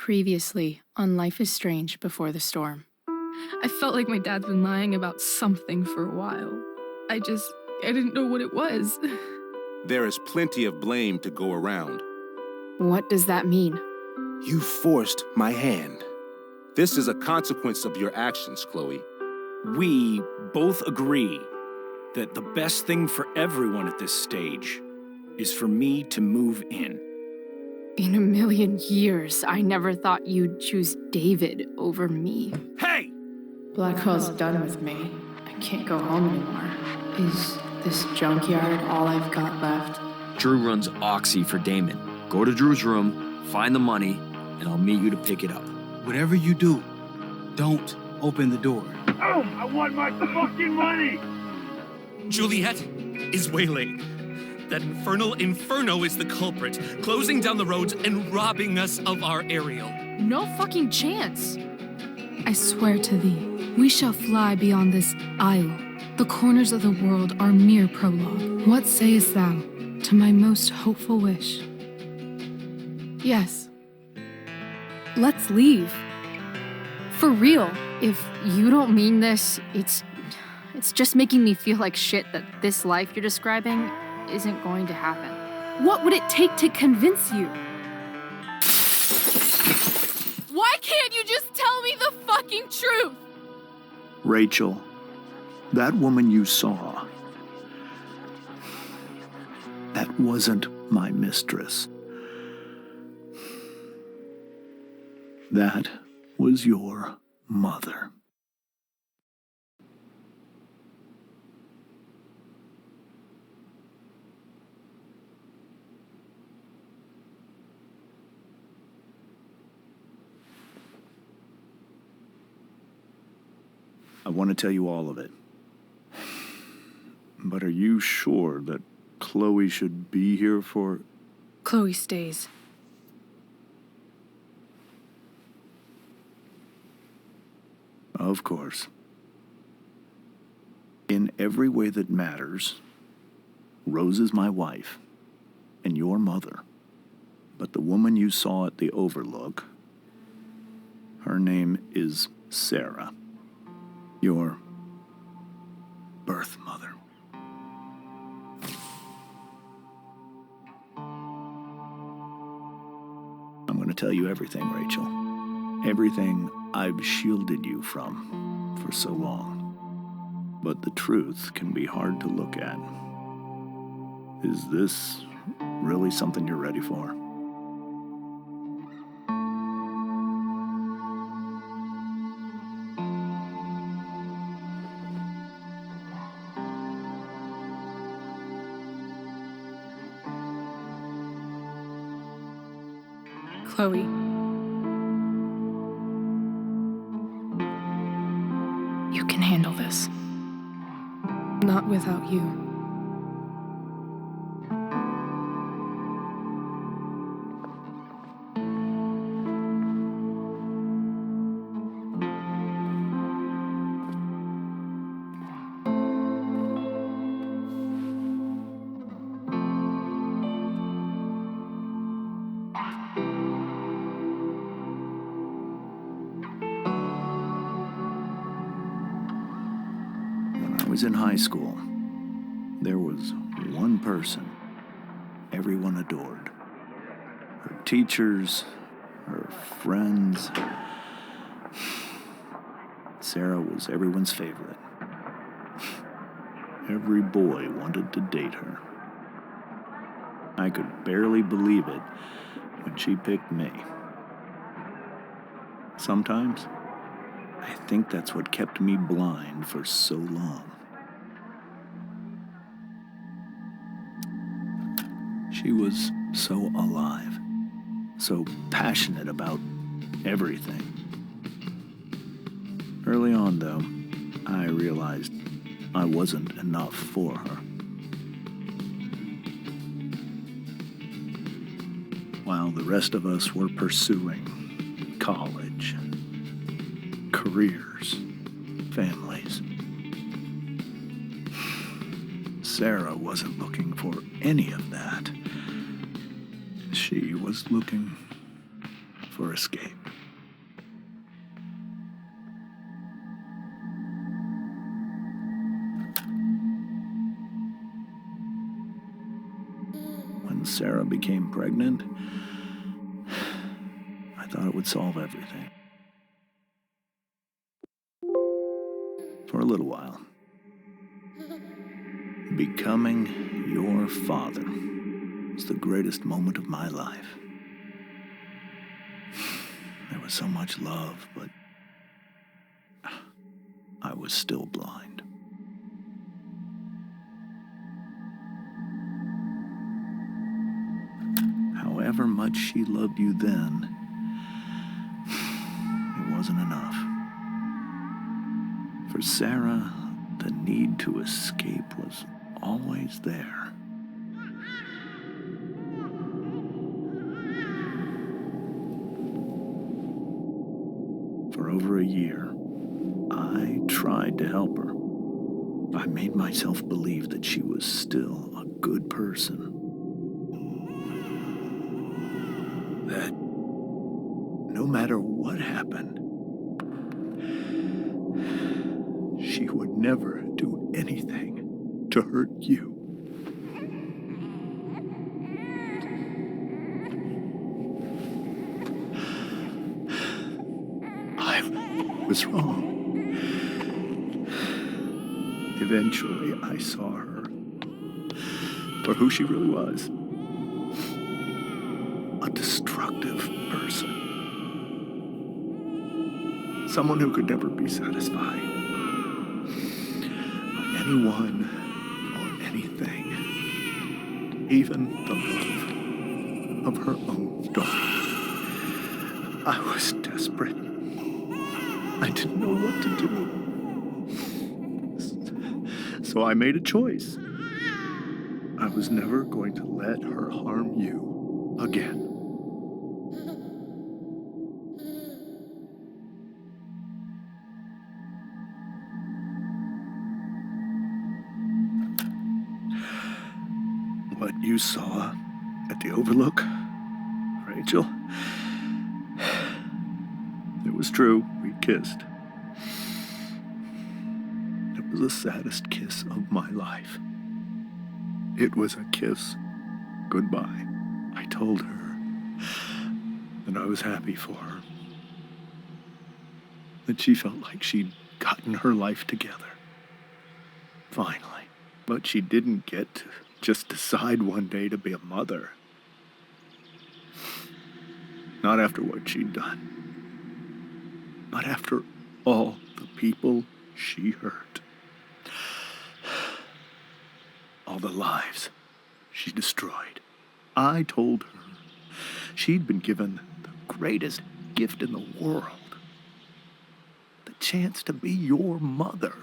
Previously on Life is Strange Before the Storm. I felt like my dad's been lying about something for a while. I didn't know what it was. There is plenty of blame to go around. What does that mean? You forced my hand. This is a consequence of your actions, Chloe. We both agree that the best thing for everyone at this stage is for me to move in. In a million years, I never thought you'd choose David over me. Hey! Blackwell's done with me. I can't go home anymore. Is this junkyard all I've got left? Drew runs Oxy for Damon. Go to Drew's room, find the money, and I'll meet you to pick it up. Whatever you do, don't open the door. Oh, I want my fucking money! Juliet is waylaid. That infernal Inferno is the culprit, closing down the roads and robbing us of our aerial. No fucking chance. I swear to thee, we shall fly beyond this isle. The corners of the world are mere prologue. What sayest thou to my most hopeful wish? Yes. Let's leave. For real. If you don't mean this, it's just making me feel like shit that this life you're describing isn't going to happen. What would it take to convince you? Why can't you just tell me the fucking truth? Rachel, that woman you saw, that wasn't my mistress. That was your mother. I want to tell you all of it. But are you sure that Chloe should be here for... Chloe stays. Of course. In every way that matters, Rose is my wife and your mother. But the woman you saw at the Overlook, her name is Sarah. Your birth mother. I'm going to tell you everything, Rachel. Everything I've shielded you from for so long. But the truth can be hard to look at. Is this really something you're ready for? Chloe. You can handle this. Not without you. I was in high school. There was one person everyone adored. Her teachers, her friends. Sarah was everyone's favorite. Every boy wanted to date her. I could barely believe it when she picked me. Sometimes, I think that's what kept me blind for so long. She was so alive, so passionate about everything. Early on, though, I realized I wasn't enough for her. While the rest of us were pursuing college, careers, families, Sarah wasn't looking for any of that. She was looking for for escape. When Sarah became pregnant, I thought it would solve everything. For a little while. Becoming your father was the greatest moment of my life. There was so much love, but I was still blind. However much she loved you then, it wasn't enough. For Sarah, the need to escape was always there. For over a year, I tried to help her. I made myself believe that she was still a good person. That no matter what happened, she would never do anything to hurt you. I was wrong. Eventually, I saw her for who she really was. A destructive person. Someone who could never be satisfied by anyone or anything. Even the love of her own daughter. I was desperate. I didn't know what to do. So I made a choice. I was never going to let her harm you again. What you saw at the Overlook, Rachel, it was true. We kissed. It was the saddest kiss of my life. It was a kiss goodbye. I told her that I was happy for her. That she felt like she'd gotten her life together. Finally. But she didn't get to just decide one day to be a mother. Not after what she'd done. Not after all the people she hurt. All the lives she destroyed. I told her she'd been given the greatest gift in the world. The chance to be your mother.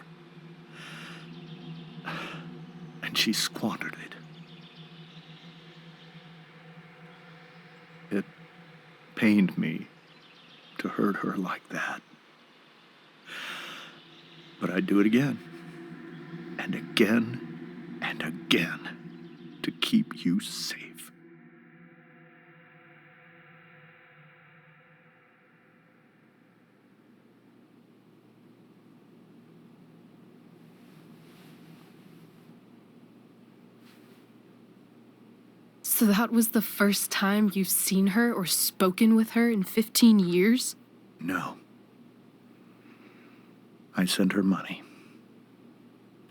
And she squandered it. It pained me to hurt her like that. But I'd do it again. And again. And again. To keep you safe. So that was the first time you've seen her or spoken with her in 15 years? No. I send her money.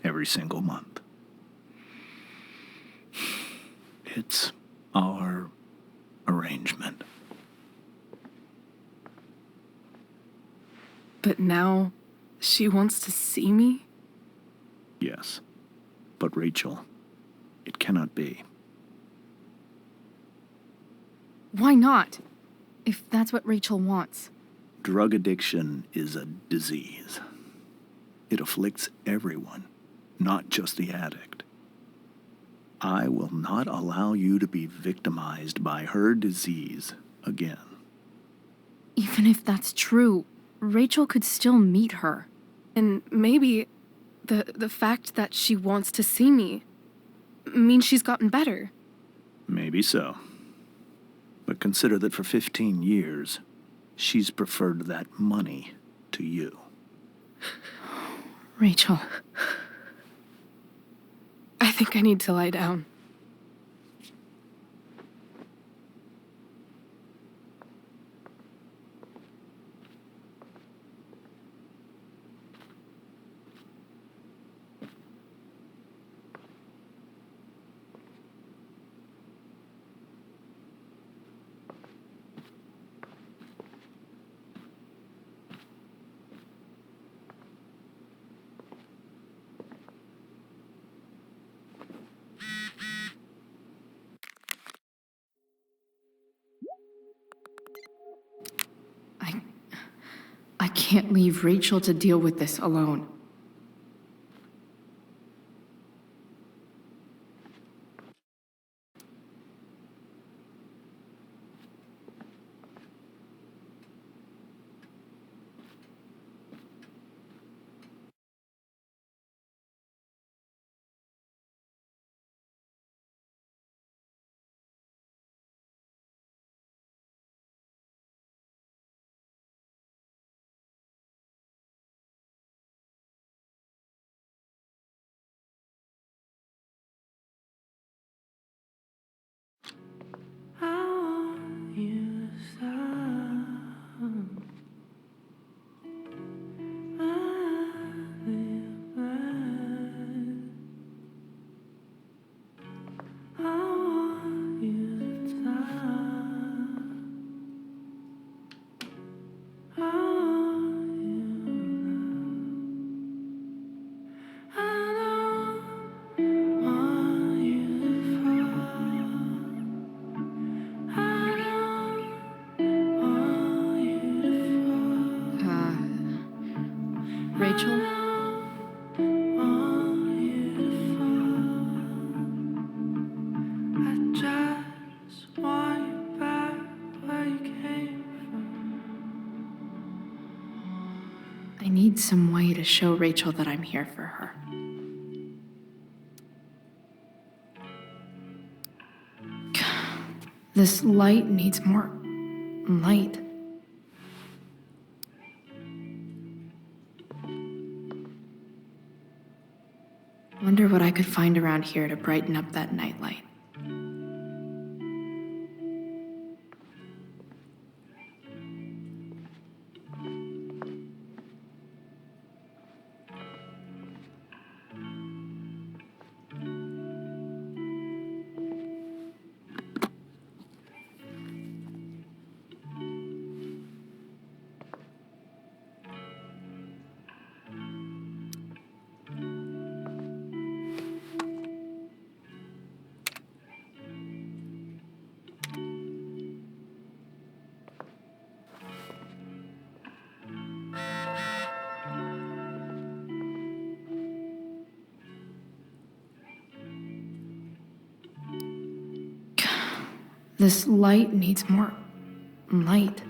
Every single month. It's our arrangement. But now she wants to see me? Yes. But Rachel, it cannot be. Why not? If that's what Rachel wants. Drug addiction is a disease. It afflicts everyone, not just the addict. I will not allow you to be victimized by her disease again. Even if that's true, Rachel could still meet her. And maybe the fact that she wants to see me means she's gotten better. Maybe so. But consider that for 15 years, She's preferred that money to you. Rachel. I think I need to lie down. I can't leave Rachel to deal with this alone. Rachel? I need some way to show Rachel that I'm here for her. This light needs more light. Wonder what I could find around here to brighten up that nightlight. This light needs more light.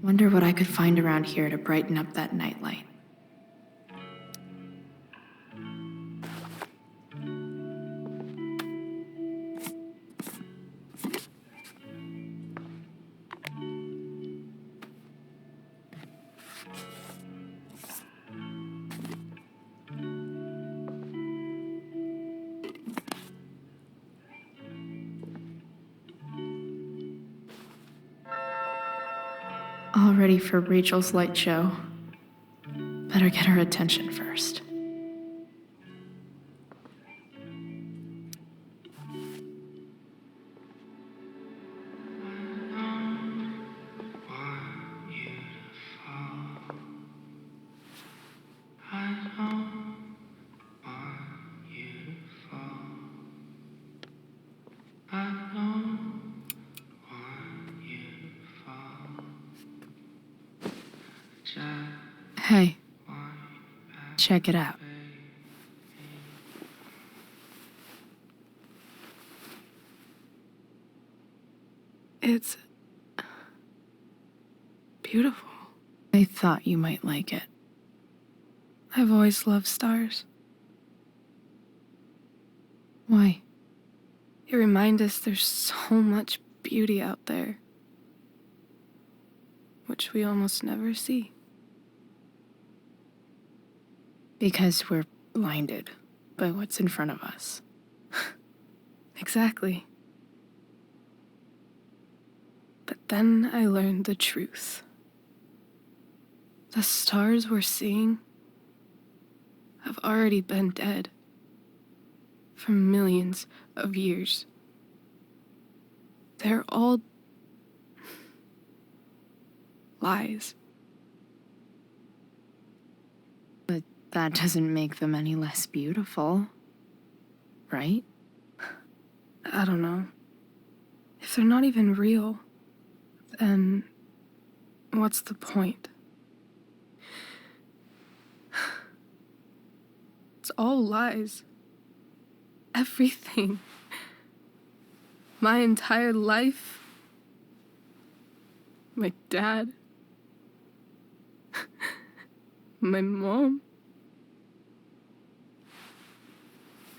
Wonder what I could find around here to brighten up that nightlight. All ready for Rachel's light show. Better get her attention first. Hey, check it out. It's beautiful. I thought you might like it. I've always loved stars. Why? They remind us there's so much beauty out there, which we almost never see. Because we're blinded by what's in front of us. Exactly. But then I learned the truth. The stars we're seeing have already been dead for millions of years. They're all lies. But that doesn't make them any less beautiful, right? I don't know. If they're not even real, then what's the point? It's all lies. Everything. My entire life. My dad. My mom.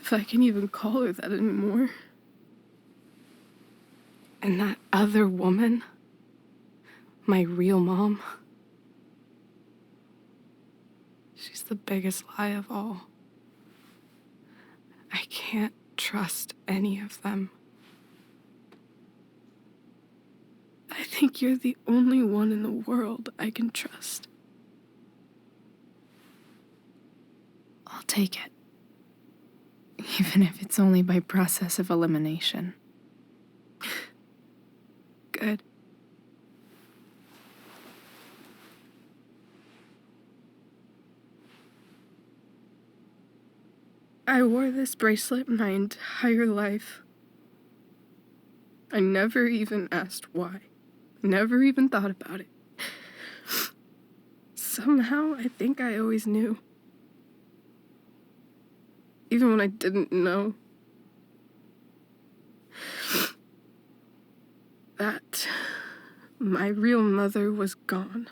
If I can even call her that anymore. And that other woman, my real mom, she's the biggest lie of all. I can't trust any of them. I think you're the only one in the world I can trust. I'll take it. Even if it's only by process of elimination. Good. I wore this bracelet my entire life. I never even asked why. Never even thought about it. Somehow, I think I always knew. Even when I didn't know. That my real mother was gone.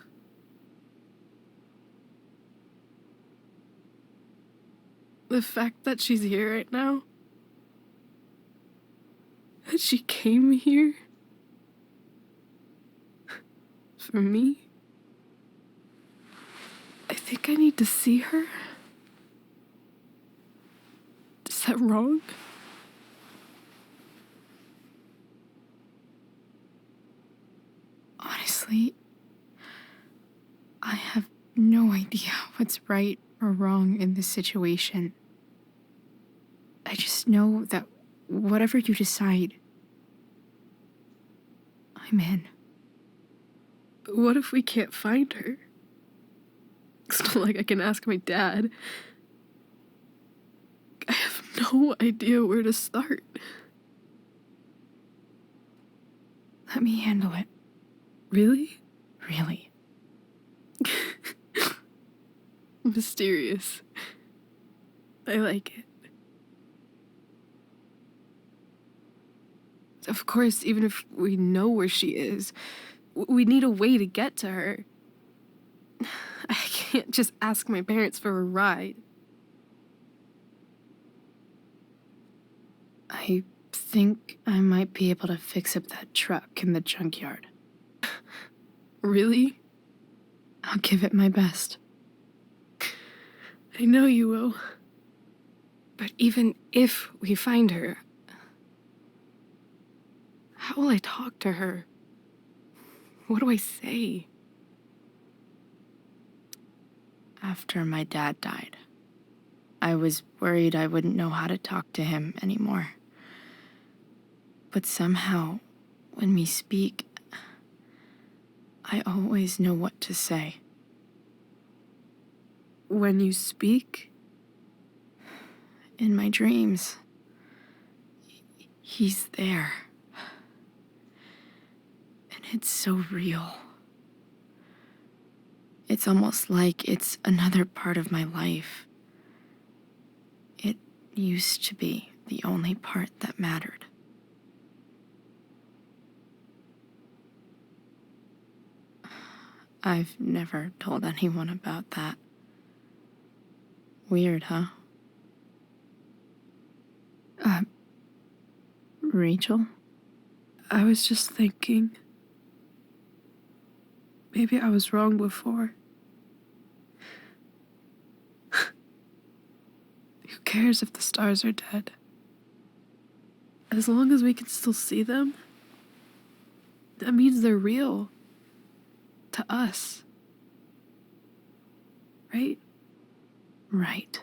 The fact that she's here right now, that she came here for me, I think I need to see her. Is that wrong? Honestly, I have no idea what's right or wrong in this situation. I just know that whatever you decide, I'm in. But what if we can't find her? It's not like I can ask my dad. I have no idea where to start. Let me handle it. Really? Really. Mysterious. I like it. Of course, even if we know where she is, we need a way to get to her. I can't just ask my parents for a ride. I think I might be able to fix up that truck in the junkyard. Really? I'll give it my best. I know you will. But even if we find her, how will I talk to her? What do I say? After my dad died, I was worried I wouldn't know how to talk to him anymore. But somehow, when we speak, I always know what to say. When you speak? In my dreams, he's there. And it's so real. It's almost like it's another part of my life. It used to be the only part that mattered. I've never told anyone about that. Weird, huh? Rachel? I was just thinking. Maybe I was wrong before. Who cares if the stars are dead? As long as we can still see them, that means they're real. To us. Right? Right.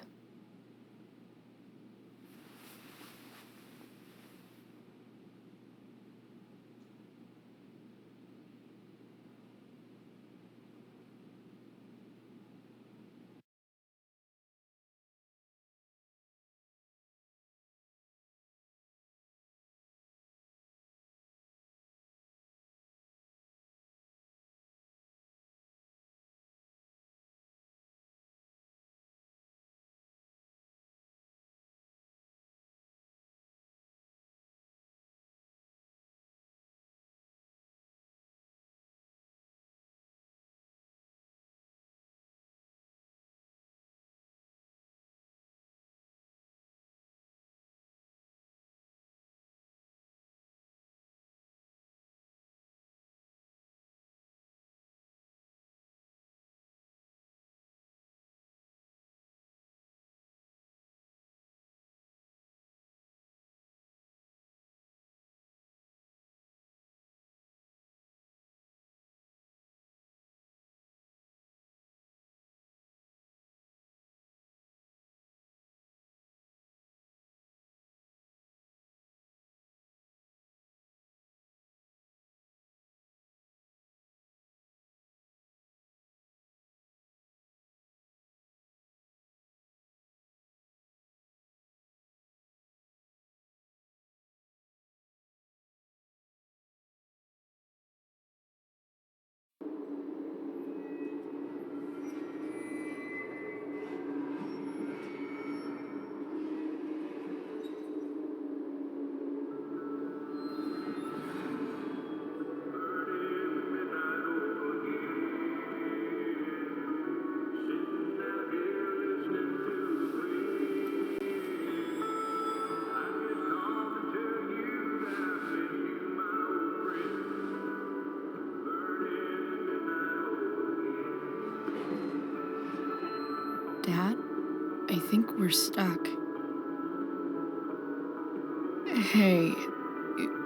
Dad, I think we're stuck. Hey,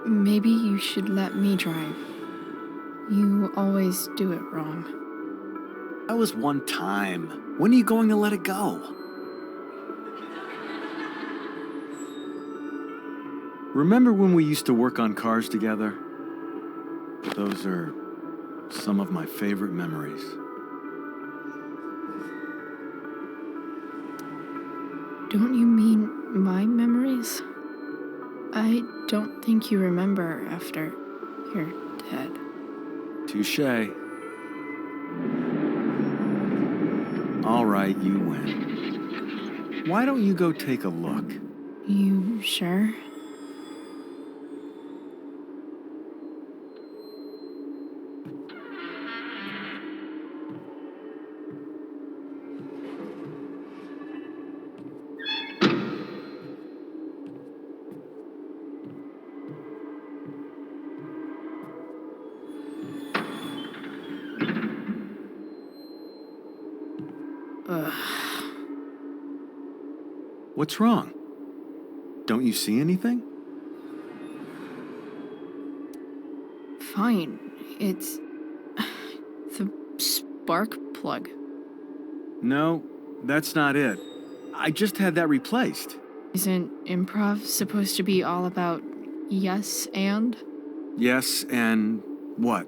maybe you should let me drive. You always do it wrong. That was one time. When are you going to let it go? Remember when we used to work on cars together? Those are some of my favorite memories. Don't you mean my memories? I don't think you remember after you're dead. Touché. All right, you win. Why don't you go take a look? You sure? Ugh. What's wrong? Don't you see anything? Fine. It's the spark plug. No, that's not it. I just had that replaced. Isn't improv supposed to be all about yes and? Yes, and what?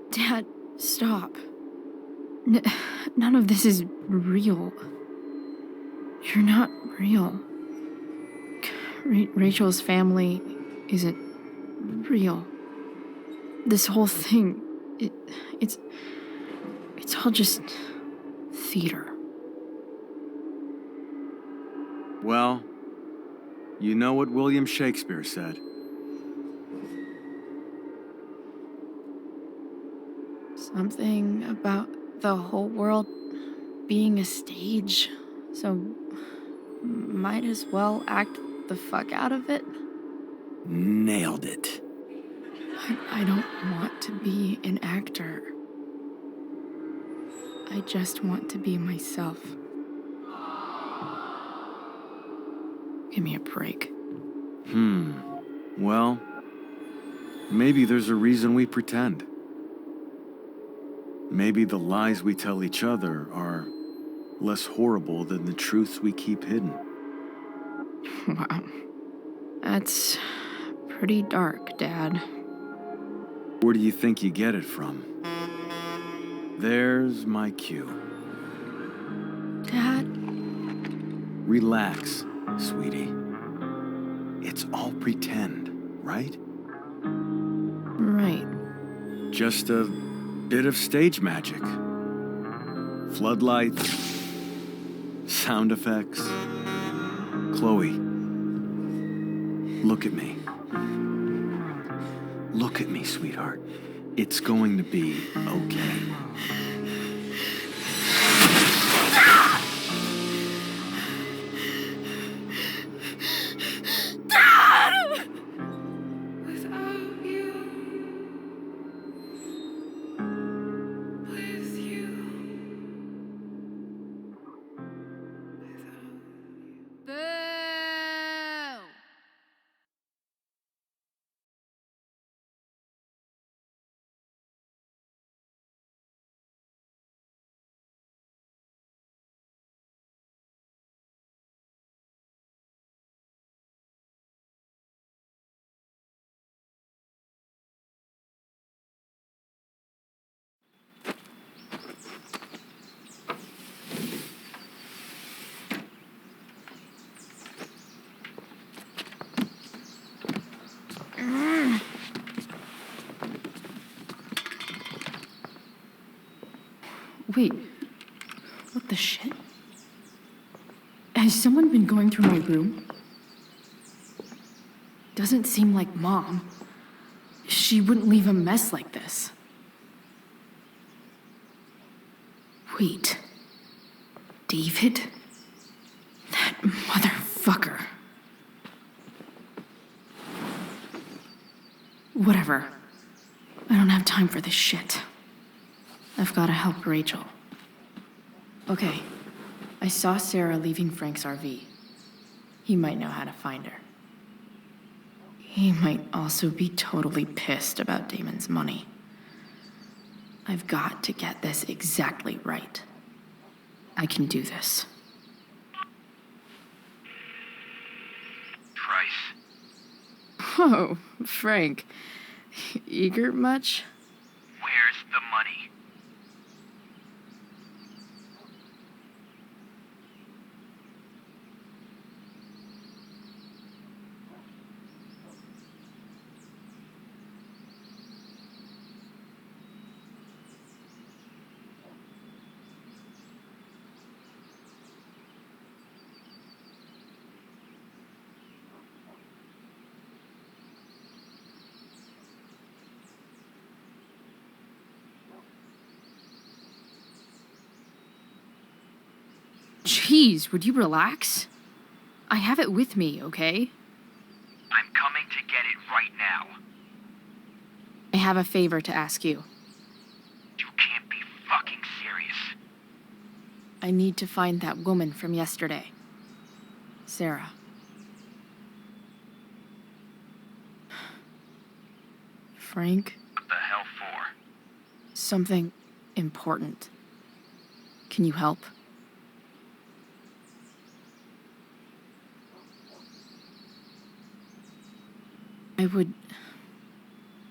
Dad, stop. None of this is real. You're not real. Rachel's family isn't real. This whole thing, it's all just theater. Well, you know what William Shakespeare said. Something about the whole world being a stage. So, might as well act the fuck out of it. Nailed it. I don't want to be an actor. I just want to be myself. Give me a break. Well, maybe there's a reason we pretend. Maybe the lies we tell each other are less horrible than the truths we keep hidden. Wow. That's pretty dark, Dad. Where do you think you get it from? There's my cue. Dad? Relax, sweetie. It's all pretend, right? Right. Just a bit of stage magic. Floodlights, sound effects. Chloe, look at me. Look at me, sweetheart. It's going to be okay. Wait, what the shit? Has someone been going through my room? Doesn't seem like Mom. She wouldn't leave a mess like this. Wait. David? That motherfucker. Whatever. I don't have time for this shit. I've gotta help Rachel. Okay. I saw Sarah leaving Frank's RV. He might know how to find her. He might also be totally pissed about Damon's money. I've got to get this exactly right. I can do this. Price. Oh, Frank. Eager much? Where's the money? Jeez, would you relax? I have it with me, okay? I'm coming to get it right now. I have a favor to ask you. You can't be fucking serious. I need to find that woman from yesterday. Sarah. Frank? What the hell for? Something important. Can you help? I would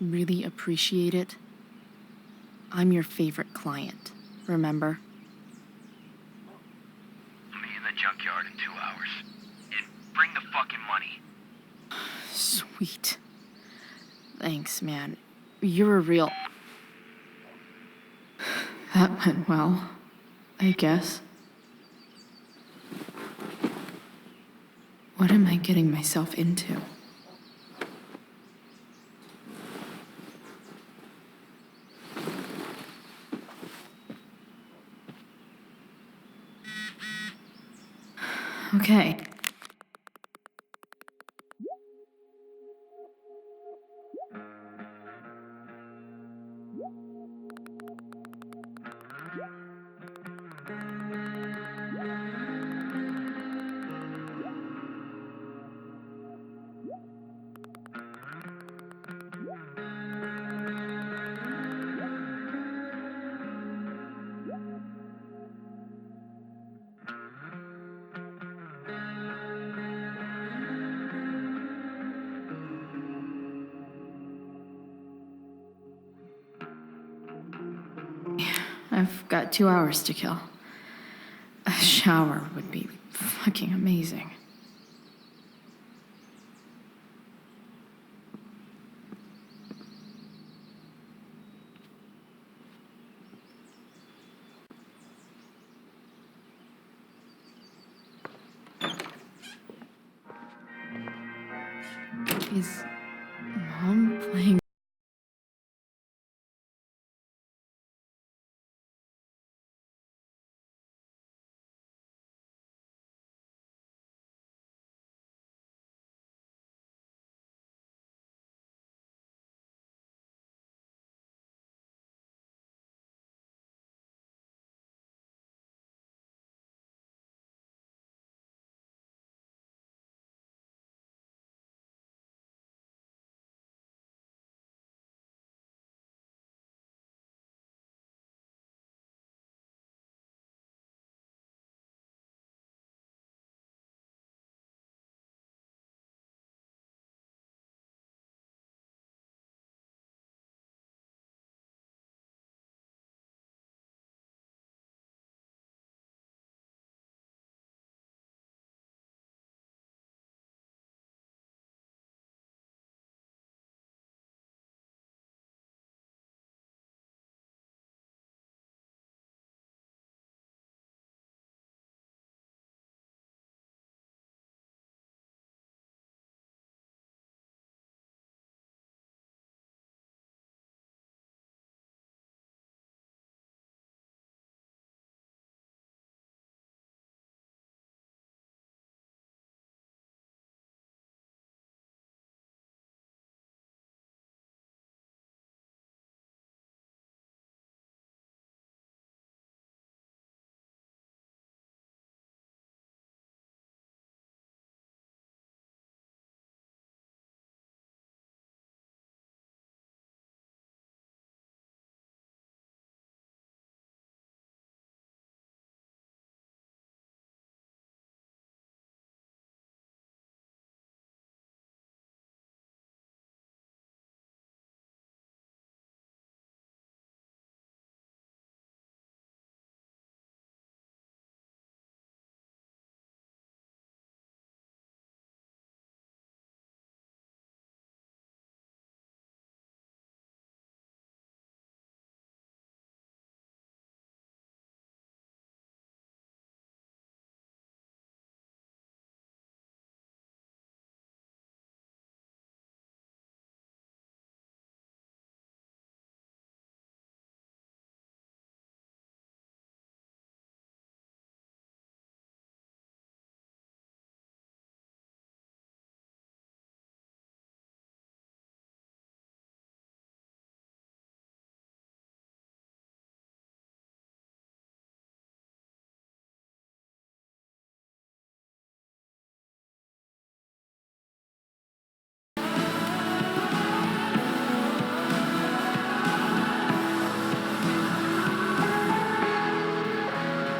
really appreciate it. I'm your favorite client, remember? I'll be in the junkyard in 2 hours. And bring the fucking money. Sweet. Thanks, man. You're a real... That went well, I guess. What am I getting myself into? Okay. I've got 2 hours to kill. A shower would be fucking amazing. Is Mom playing?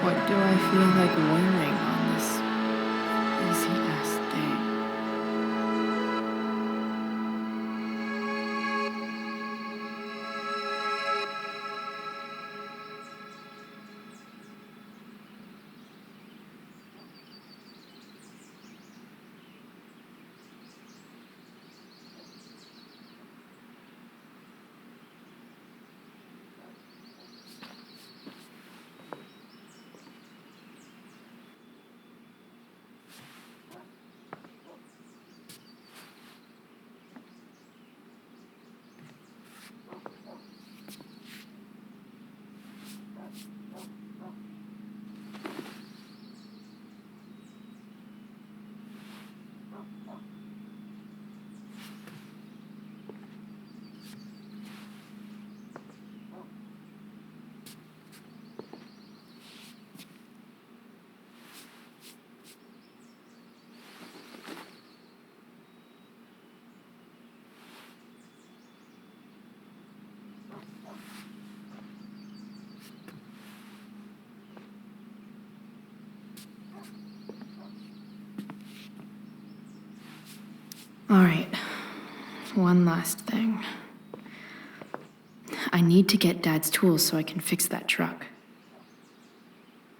What do I feel like wearing on this easy ass day? All right. One last thing. I need to get Dad's tools so I can fix that truck.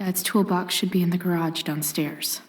Dad's toolbox should be in the garage downstairs.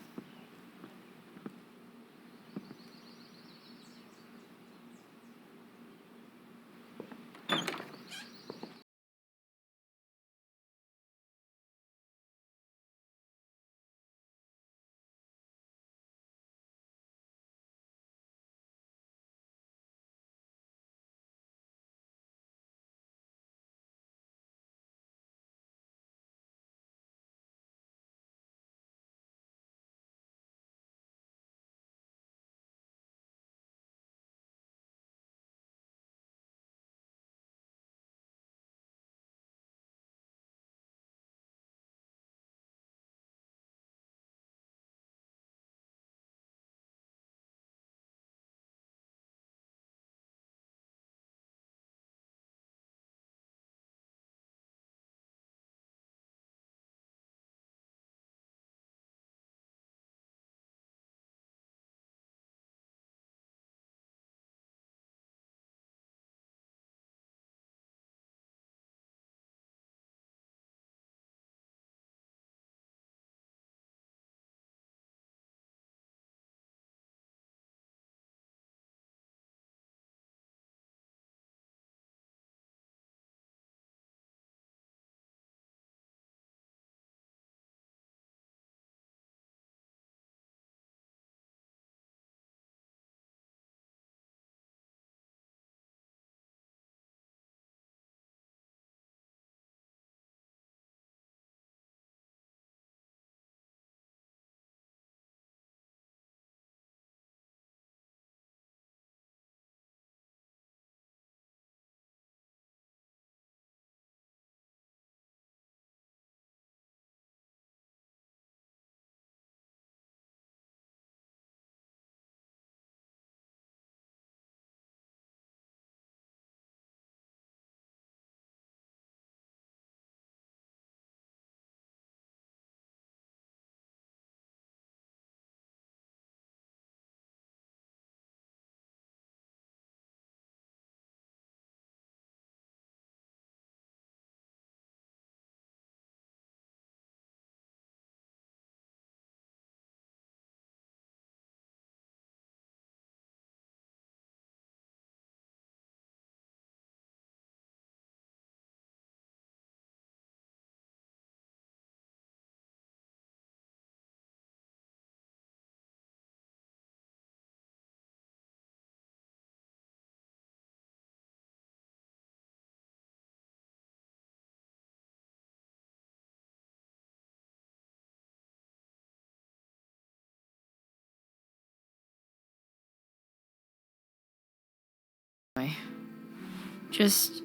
Just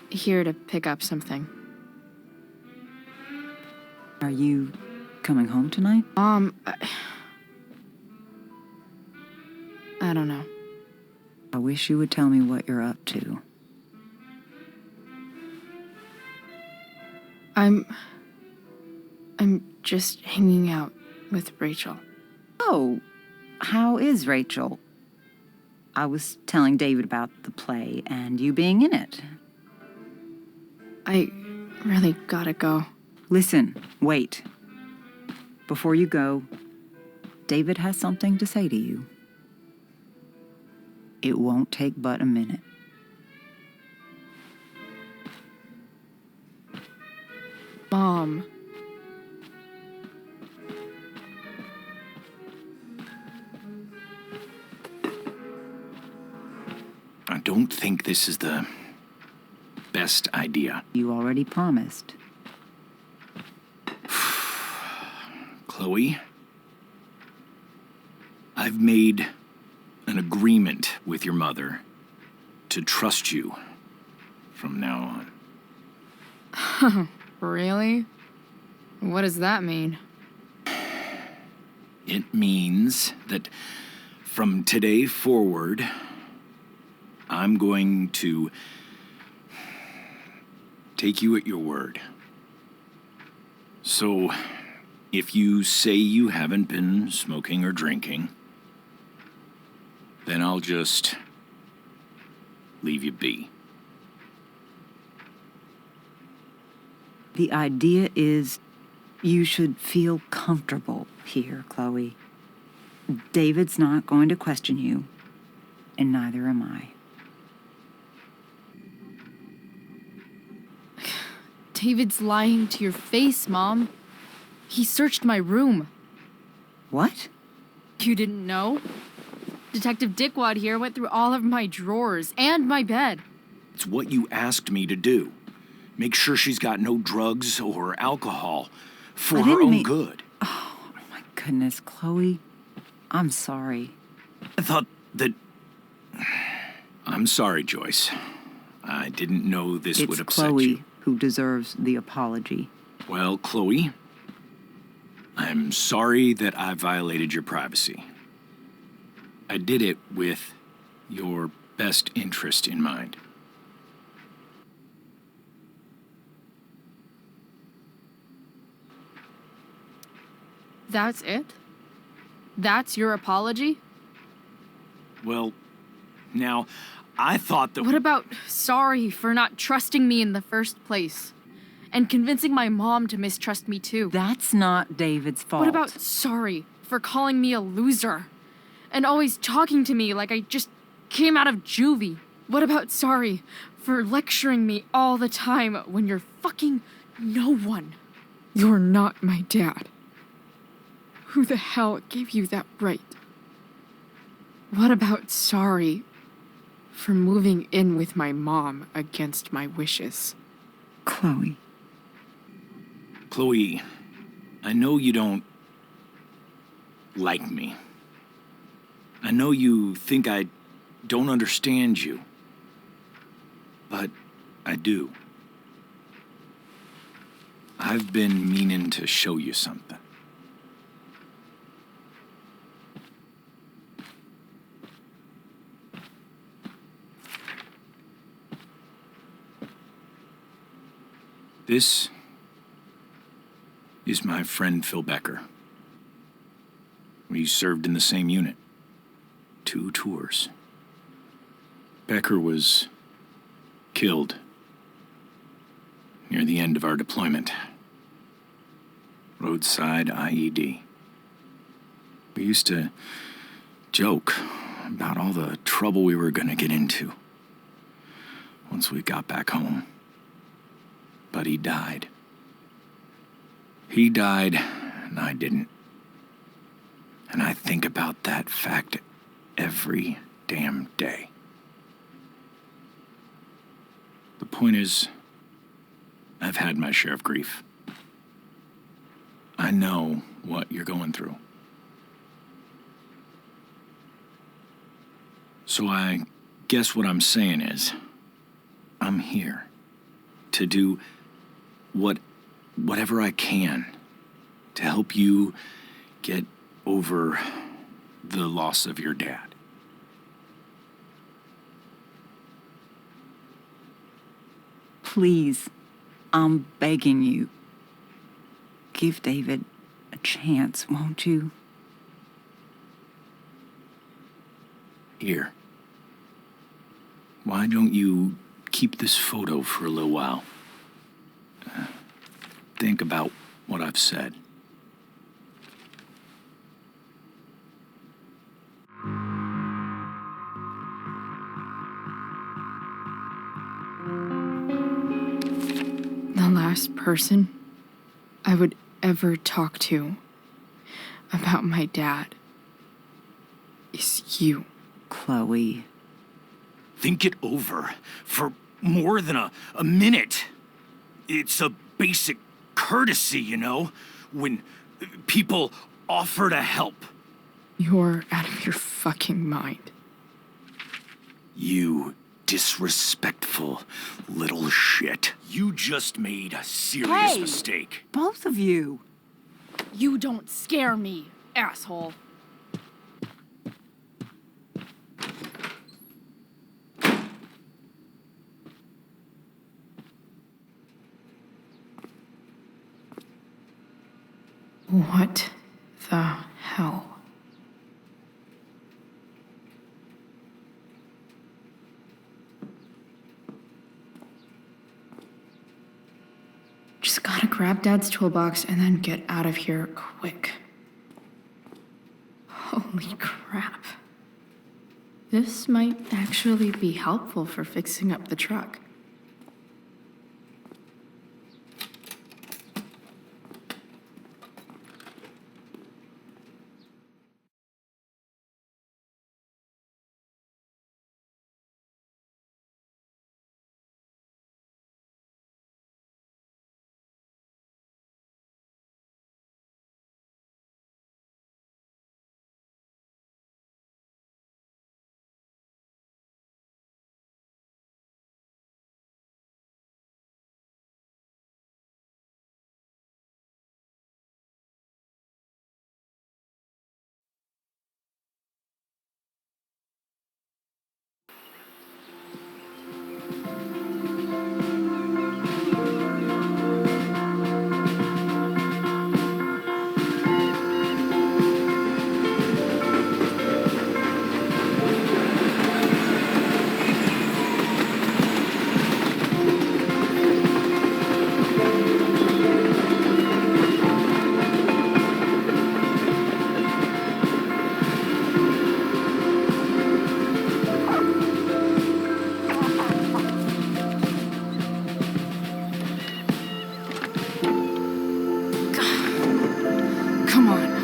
here to pick up something. Are you coming home tonight? I don't know. I wish you would tell me what you're up to. I'm just hanging out with Rachel. Oh, how is Rachel? I was telling David about the play and you being in it. I really gotta go. Listen, wait. Before you go, David has something to say to you. It won't take but a minute. Mom. I don't think this is the best idea. You already promised. Chloe, I've made an agreement with your mother to trust you from now on. Really? What does that mean? It means that from today forward, I'm going to take you at your word. So, if you say you haven't been smoking or drinking, Then I'll just leave you be. The idea is you should feel comfortable here, Chloe. David's not going to question you, and neither am I. David's lying to your face, Mom. He searched my room. What? You didn't know? Detective Dickwad here went through all of my drawers and my bed. It's what you asked me to do. Make sure she's got no drugs or alcohol for her own good. Oh, my goodness, Chloe. I'm sorry. I thought that... I'm sorry, Joyce. I didn't know this would upset Chloe you. Who deserves the apology. Well, Chloe, I'm sorry that I violated your privacy. I did it with your best interest in mind. That's it? That's your apology? Well, now, I thought that... What about sorry for not trusting me in the first place? And convincing my mom to mistrust me too? That's not David's fault. What about sorry for calling me a loser? And always talking to me like I just came out of juvie? What about sorry for lecturing me all the time when you're fucking no one? You're not my dad. Who the hell gave you that right? What about sorry for moving in with my mom against my wishes? Chloe. Chloe, I know you don't like me. I know you think I don't understand you. But I do. I've been meaning to show you something. This is my friend Phil Becker. We served in the same unit. 2 tours. Becker was killed near the end of our deployment. Roadside IED. We used to joke about all the trouble we were gonna get into once we got back home. But he died. He died, and I didn't. And I think about that fact every damn day. The point is, I've had my share of grief. I know what you're going through. So I guess what I'm saying is, I'm here to do whatever I can to help you get over the loss of your dad. Please, I'm begging you. Give David a chance, won't you? Here. Why don't you keep this photo for a little while? Think about what I've said. The last person I would ever talk to about my dad is you. Chloe. Think it over for more than a minute. It's a basic courtesy, you know, when people offer to help. You're out of your fucking mind. You disrespectful little shit. You just made a serious mistake. Both of you. You don't scare me, asshole. What the hell? grab Dad's toolbox and then get out of here quick. Holy crap. This might actually be helpful for fixing up the truck. Come on.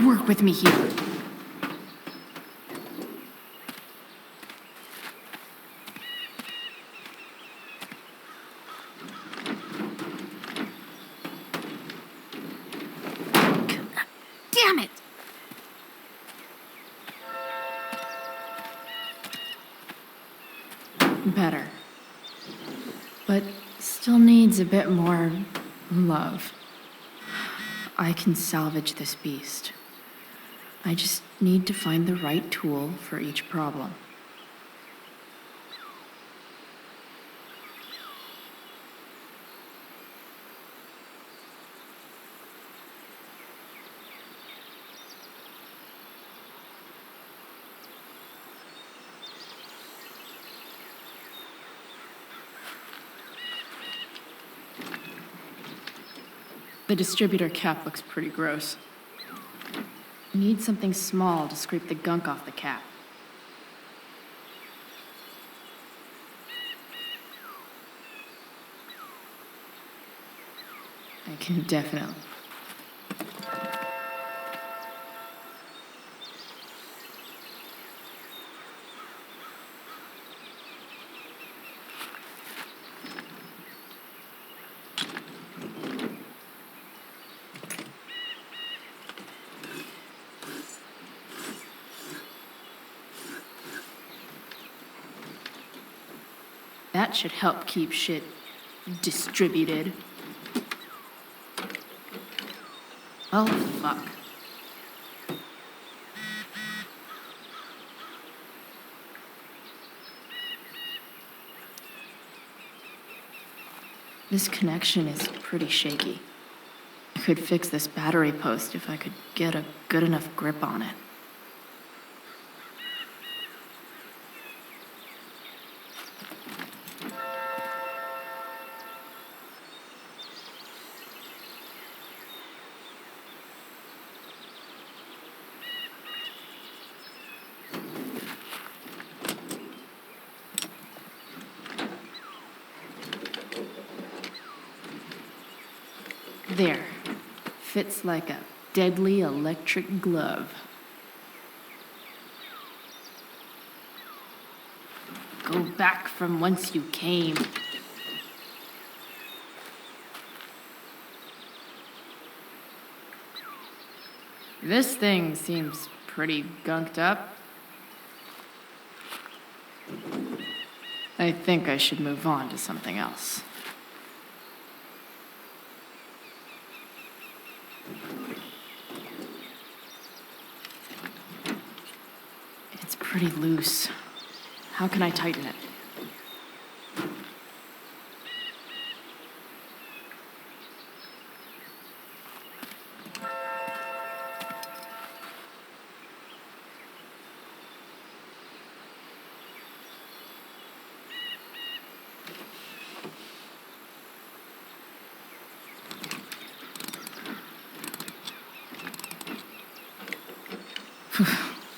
Work with me here. Damn it! Better. But still needs a bit more love. I can salvage this beast. I just need to find the right tool for each problem. The distributor cap looks pretty gross. I need something small to scrape the gunk off the cap. I can definitely. That should help keep shit distributed. Oh, fuck. This connection is pretty shaky. I could fix this battery post if I could get a good enough grip on it. There. Fits like a deadly electric glove. Go back from whence you came. This thing seems pretty gunked up. I think I should move on to something else. It's pretty loose. How can I tighten it?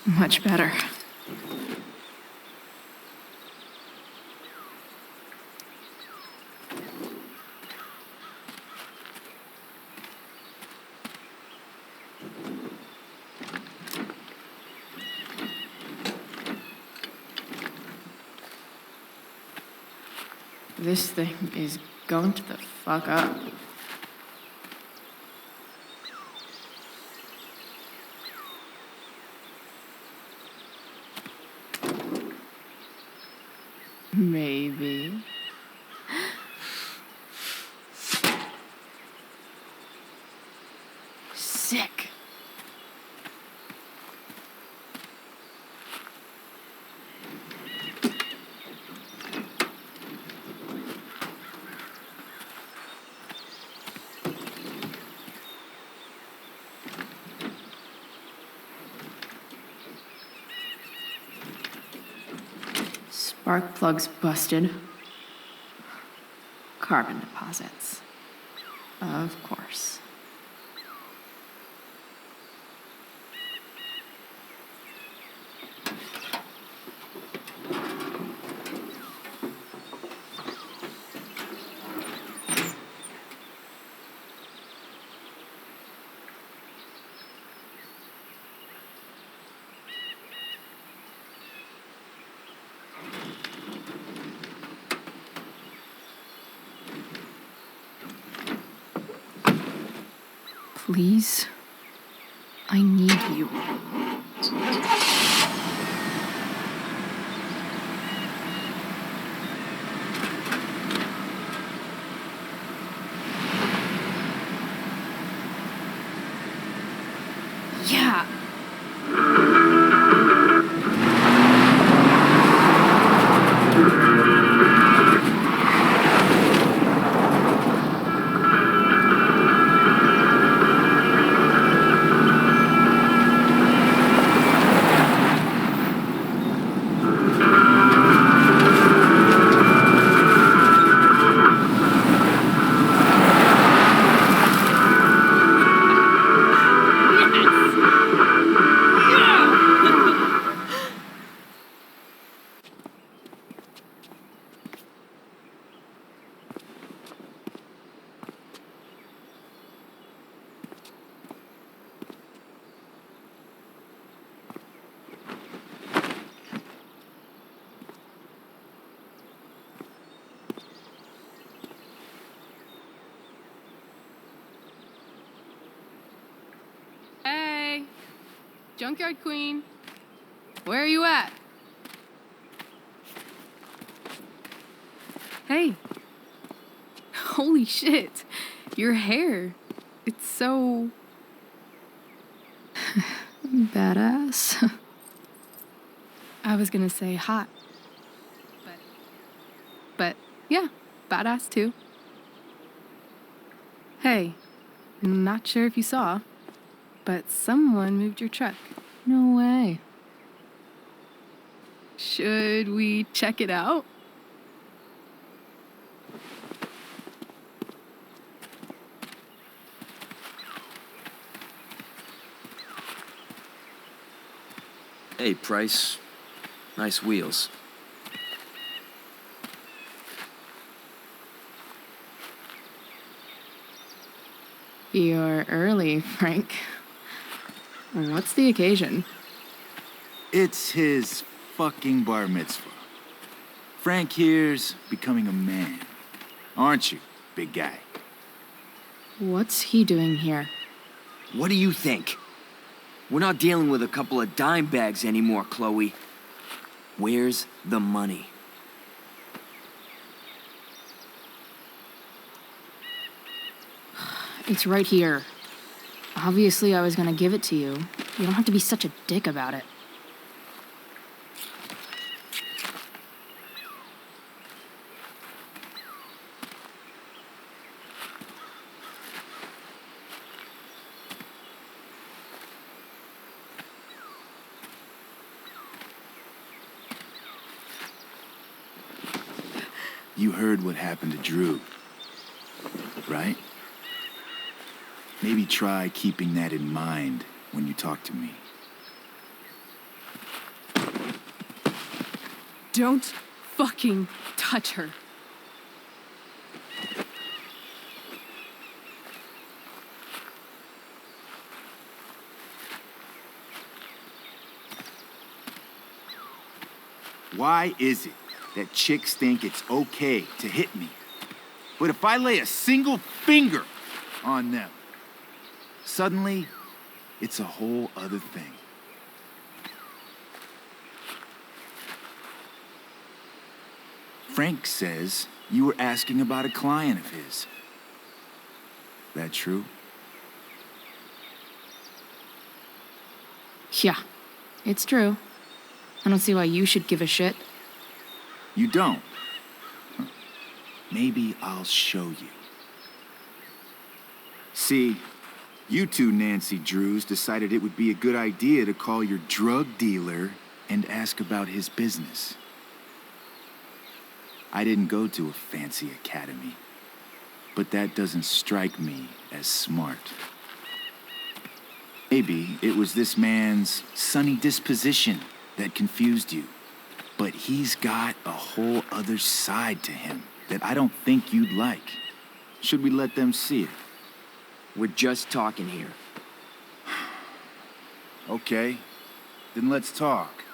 Much better. This thing is going to the fuck up. Maybe. Sick. Spark plugs busted. Carbon deposits. Of course. Please, I need you. Yeah. Hey, Junkyard Queen, where are you at? Hey, holy shit, your hair, it's so badass. I was gonna say hot, but yeah, badass too. Hey, not sure if you saw, but someone moved your truck. No way. Should we check it out? Hey, Price. Nice wheels. You're early, Frank. What's the occasion? It's his fucking bar mitzvah. Frank here's becoming a man. Aren't you, big guy? What's he doing here? What do you think? We're not dealing with a couple of dime bags anymore, Chloe. Where's the money? It's right here. Obviously, I was gonna give it to you. You don't have to be such a dick about it. You heard what happened to Drew, right? Maybe try keeping that in mind when you talk to me. Don't fucking touch her. Why is it that chicks think it's okay to hit me? But if I lay a single finger on them, suddenly it's a whole other thing. Frank says you were asking about a client of his. That true? Yeah, it's true. I don't see why you should give a shit. You don't? Huh. Maybe I'll show you. See, you two Nancy Drews decided it would be a good idea to call your drug dealer and ask about his business. I didn't go to a fancy academy, but that doesn't strike me as smart. Maybe it was this man's sunny disposition that confused you, but he's got a whole other side to him that I don't think you'd like. Should we let them see it? We're just talking here. Okay, then let's talk.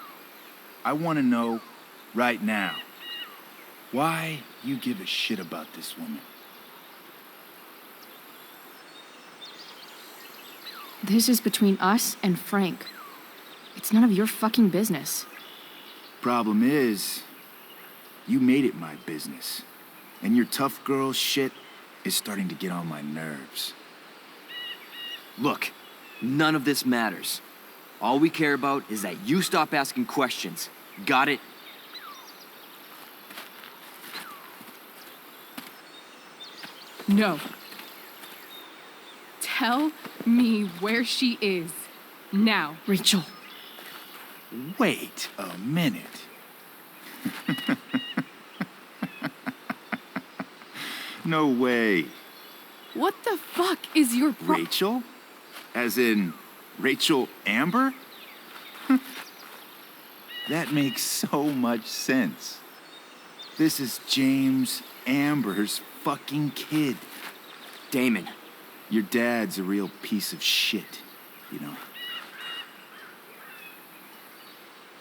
I want to know right now why you give a shit about this woman. This is between us and Frank. It's none of your fucking business. Problem is, you made it my business, and your tough girl shit is starting to get on my nerves. Look, none of this matters. All we care about is that you stop asking questions. Got it? No. Tell me where she is. Now, Rachel. Wait a minute. No way. What the fuck is your Rachel? As in Rachel Amber? That makes so much sense. This is James Amber's fucking kid. Damon. Your dad's a real piece of shit, you know.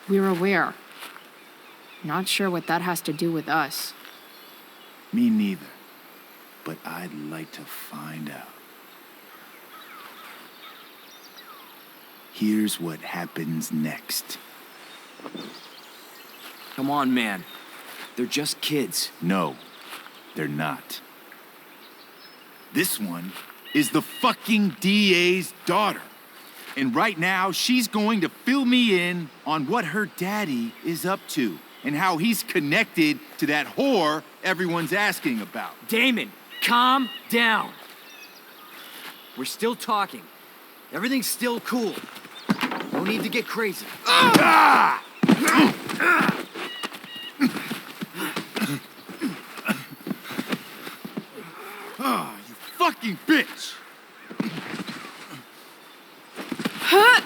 We're aware. Not sure what that has to do with us. Me neither. But I'd like to find out. Here's what happens next. Come on, man. They're just kids. No, they're not. This one is the fucking DA's daughter. And right now, she's going to fill me in on what her daddy is up to and how he's connected to that whore everyone's asking about. Damon, calm down. We're still talking. Everything's still cool. No need to get crazy. Ah! Oh, you fucking bitch! Huh?